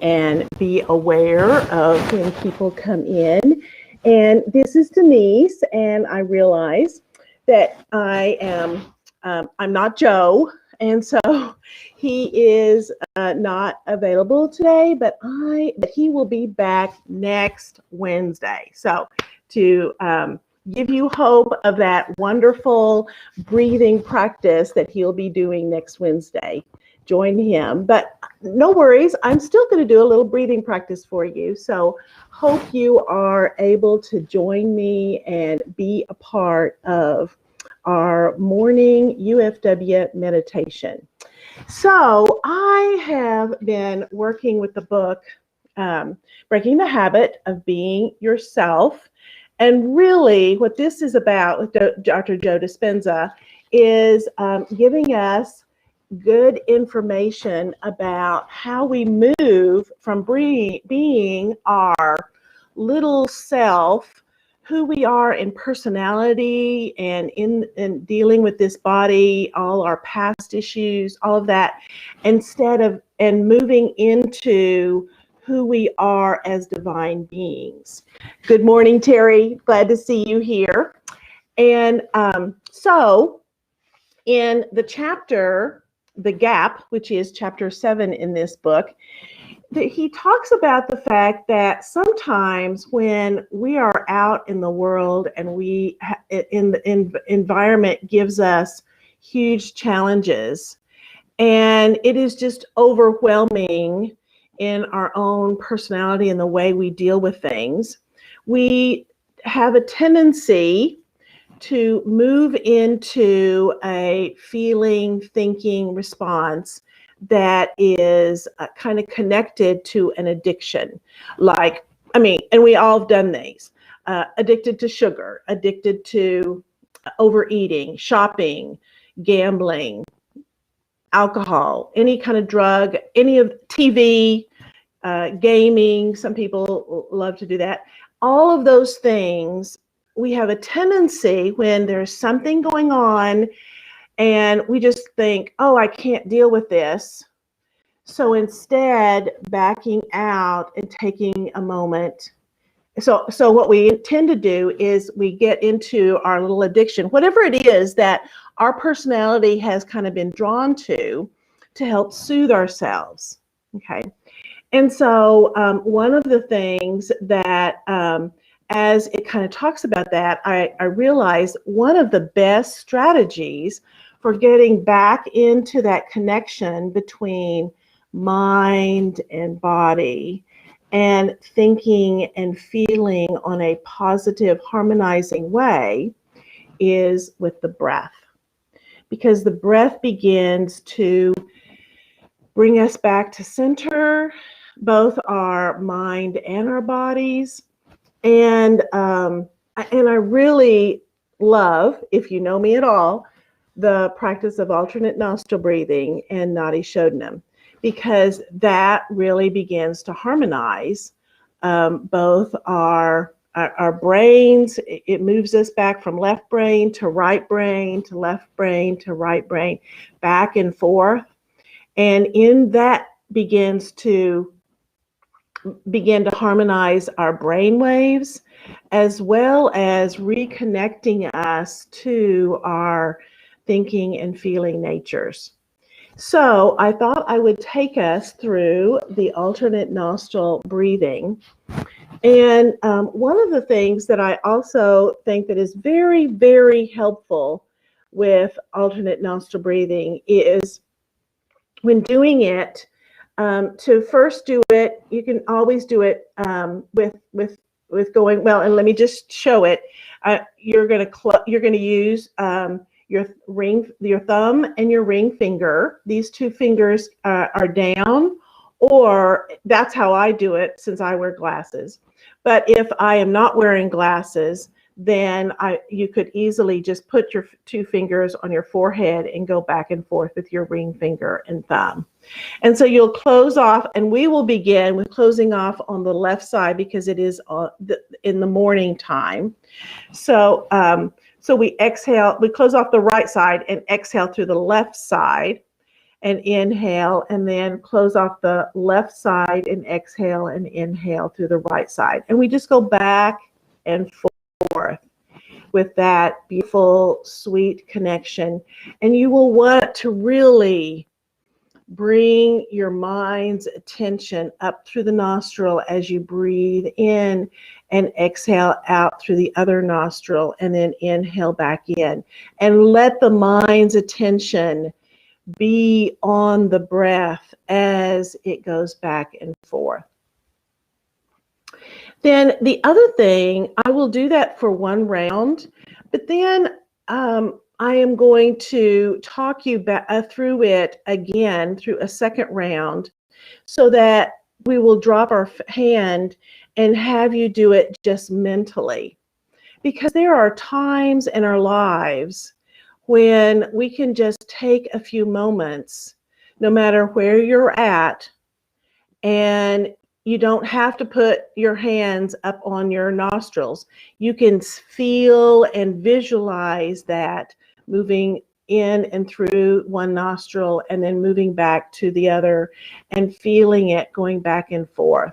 and be aware of when people come in. And this is Denise, and I realize that I'm not Joe, and so he is not available today, but he will be back next Wednesday. So to give you hope of that wonderful breathing practice that he'll be doing next Wednesday, join him. But no worries, I'm still going to do a little breathing practice for you. So hope you are able to join me and be a part of our morning UFW meditation. So I have been working with the book, Breaking the Habit of Being Yourself. And really what this is about with Dr. Joe Dispenza is giving us good information about how we move from being our little self, who we are in personality and in dealing with this body, all our past issues, all of that, and moving into who we are as divine beings. Good morning, Terry. Glad to see you here. And so in the chapter, The Gap, which is chapter 7 in this book, he talks about the fact that sometimes when we are out in the world and the environment gives us huge challenges, and it is just overwhelming in our own personality and the way we deal with things, we have a tendency to move into a feeling, thinking response that is kind of connected to an addiction. And we all have done these. Addicted to sugar, addicted to overeating, shopping, gambling, alcohol, any kind of drug, any of TV, gaming. Some people love to do that. All of those things, we have a tendency when there's something going on and we just think, oh, I can't deal with this. So instead, backing out and taking a moment. So what we tend to do is we get into our little addiction, whatever it is that our personality has kind of been drawn to help soothe ourselves. Okay. And so one of the things that, as it kind of talks about that, I realized one of the best strategies for getting back into that connection between mind and body and thinking and feeling on a positive, harmonizing way is with the breath. Because the breath begins to bring us back to center, both our mind and our bodies. And I really love, if you know me at all, the practice of alternate nostril breathing and Nadi Shodhanam, because that really begins to harmonize both our brains. It moves us back from left brain to right brain to left brain to right brain, back and forth. And in that begin to harmonize our brain waves, as well as reconnecting us to our thinking and feeling natures. So I thought I would take us through the alternate nostril breathing. And one of the things that I also think that is very, very helpful with alternate nostril breathing is when doing it, to first do it, you can always do it with going, well, and let me just show it. You're going to use your thumb and your ring finger. These two fingers are down, or that's how I do it since I wear glasses. But if I am not wearing glasses, then you could easily just put your two fingers on your forehead and go back and forth with your ring finger and thumb. And so you'll close off, and we will begin with closing off on the left side because it is in the morning time. So we exhale, we close off the right side and exhale through the left side. and inhale, and then close off the left side and exhale and inhale through the right side. And we just go back and forth with that beautiful, sweet connection. And you will want to really bring your mind's attention up through the nostril as you breathe in and exhale out through the other nostril, and then inhale back in. And let the mind's attention be on the breath as it goes back and forth. Then the other thing, I will do that for one round, but then I am going to talk you through it again through a second round, so that we will drop our hand and have you do it just mentally. Because there are times in our lives when we can just take a few moments, no matter where you're at, and you don't have to put your hands up on your nostrils. You can feel and visualize that moving in and through one nostril and then moving back to the other and feeling it going back and forth.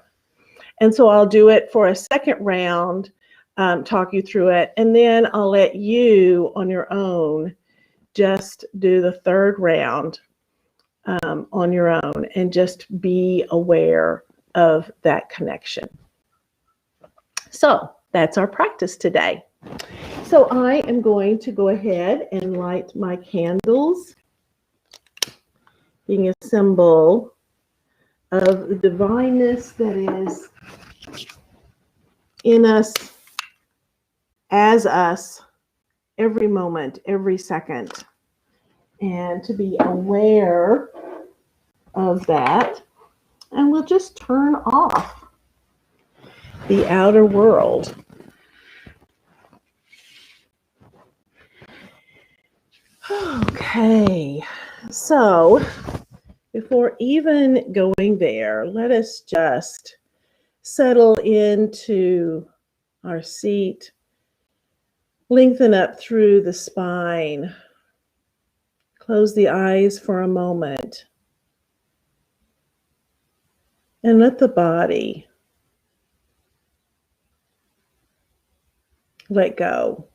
And so I'll do it for a second round, talk you through it, and then I'll let you on your own just do the third round on your own and just be aware of that connection. So that's our practice today. So I am going to go ahead and light my candles, being a symbol of the divineness that is in us, as us, every moment, every second. And to be aware of that. And we'll just turn off the outer world. Okay, so before even going there, let us just settle into our seat, lengthen up through the spine, close the eyes for a moment, and let the body let go.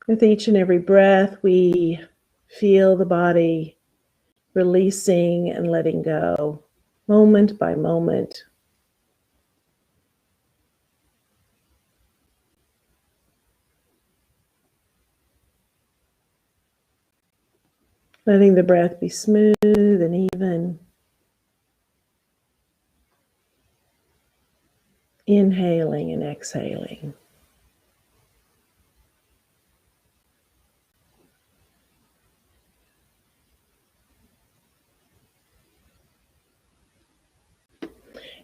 With each and every breath, we feel the body releasing and letting go, moment by moment. Letting the breath be smooth and even. Inhaling and exhaling.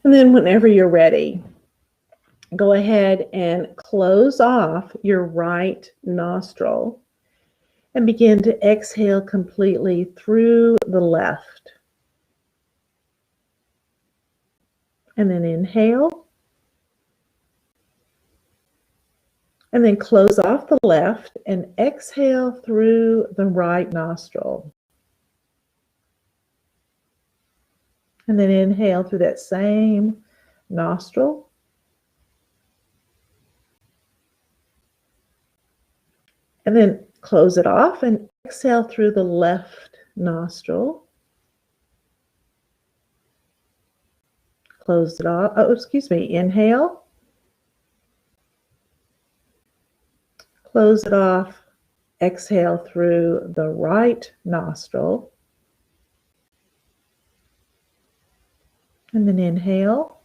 And then whenever you're ready, go ahead and close off your right nostril and begin to exhale completely through the left. And then inhale. And then close off the left and exhale through the right nostril. And then inhale through that same nostril. And then close it off and exhale through the left nostril. Close it off. Inhale. Close it off. Exhale through the right nostril. And then inhale.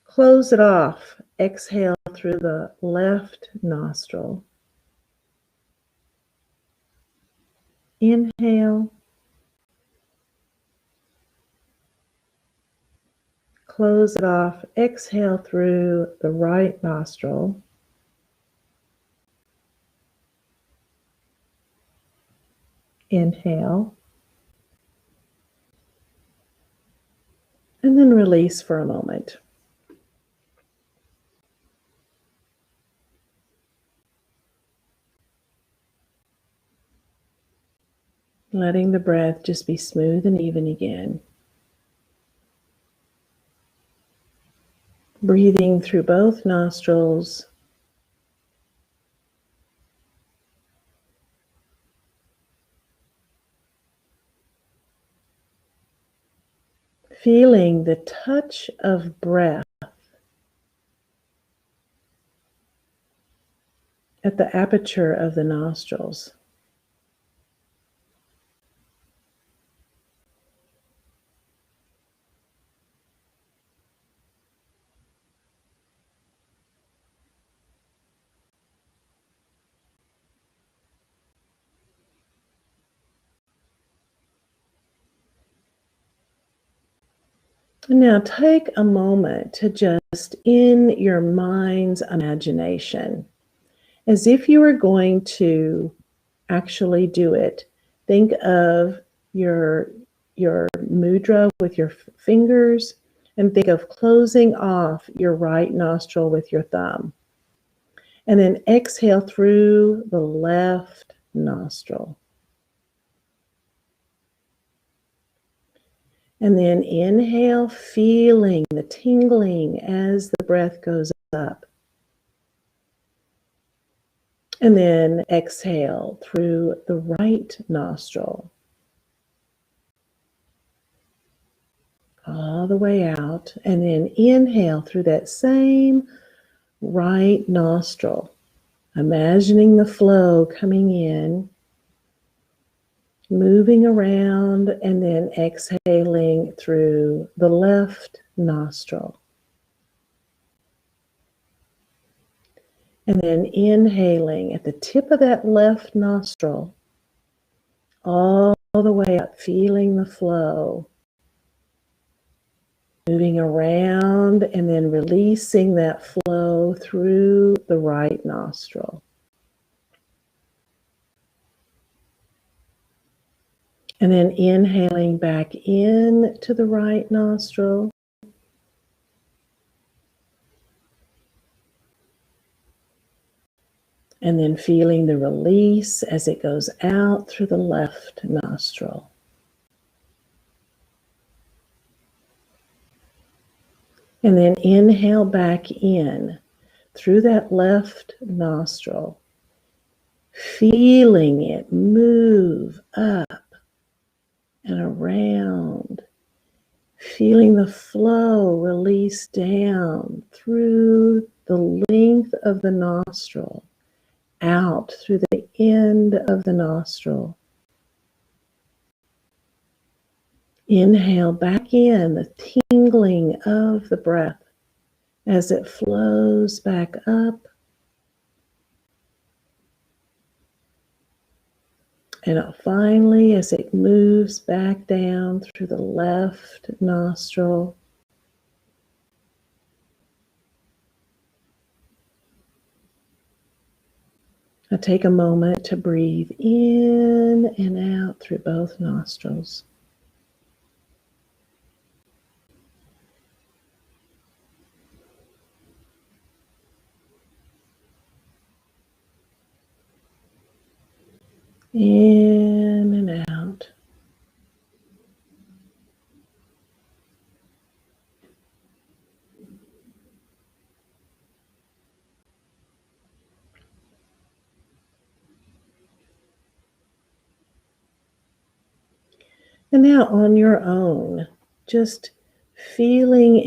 Close it off. Exhale through the left nostril. Inhale. Close it off. Exhale through the right nostril. Inhale. And then release for a moment. letting the breath just be smooth and even again. Breathing through both nostrils. Feeling the touch of breath at the aperture of the nostrils. Now take a moment to just, in your mind's imagination, as if you were going to actually do it, think of your mudra with your fingers, and think of closing off your right nostril with your thumb. And then exhale through the left nostril. And then inhale, feeling the tingling as the breath goes up. And then exhale through the right nostril. All the way out. And then inhale through that same right nostril. Imagining the flow coming in, moving around, and then exhaling through the left nostril. And then inhaling at the tip of that left nostril, all the way up, feeling the flow, moving around, and then releasing that flow through the right nostril. And then inhaling back in to the right nostril. And then feeling the release as it goes out through the left nostril. And then inhale back in through that left nostril, feeling it move up and around, feeling the flow release down through the length of the nostril, out through the end of the nostril. Inhale back in, the tingling of the breath as it flows back up. And finally, as it moves back down through the left nostril. Now take a moment to breathe in and out through both nostrils. In and out. And now on your own, just feeling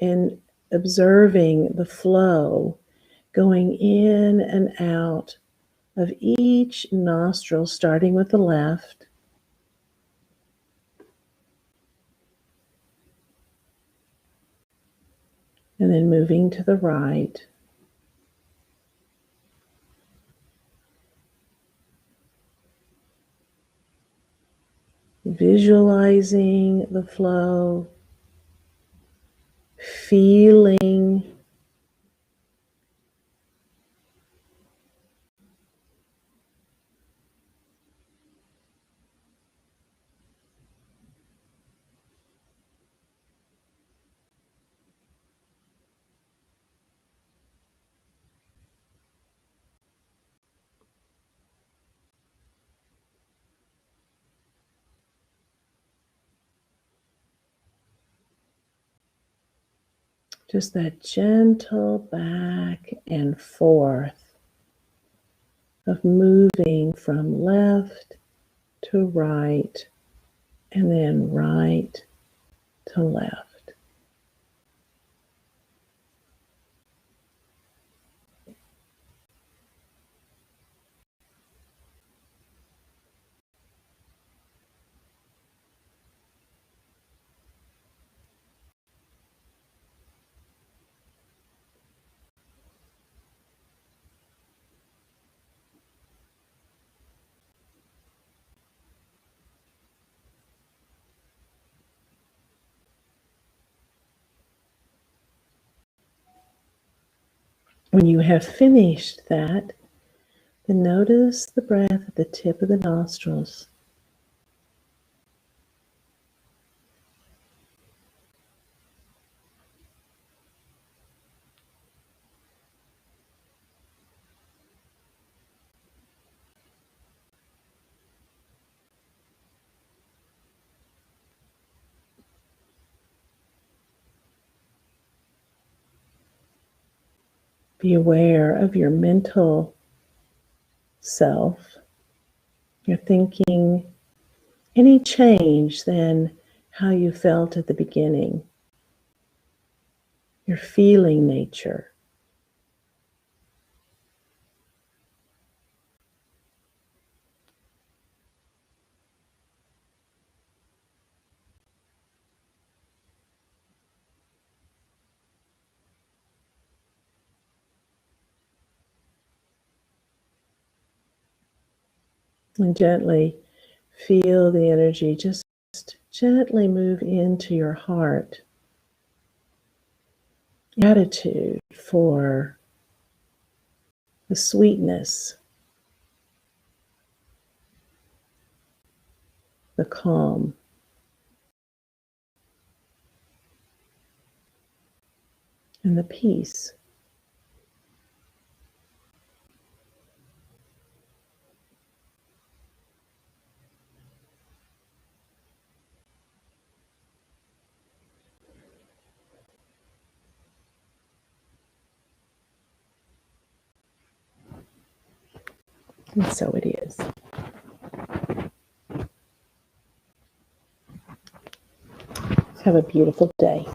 and observing the flow going in and out of each nostril, starting with the left. And then moving to the right. Visualizing the flow, feeling, Just that gentle back and forth of moving from left to right and then right to left. When you have finished that, then notice the breath at the tip of the nostrils. Be aware of your mental self. You're thinking any change than how you felt at the beginning. Your feeling nature. And gently feel the energy just gently move into your heart. Gratitude for the sweetness, the calm, and the peace. And so it is. Have a beautiful day.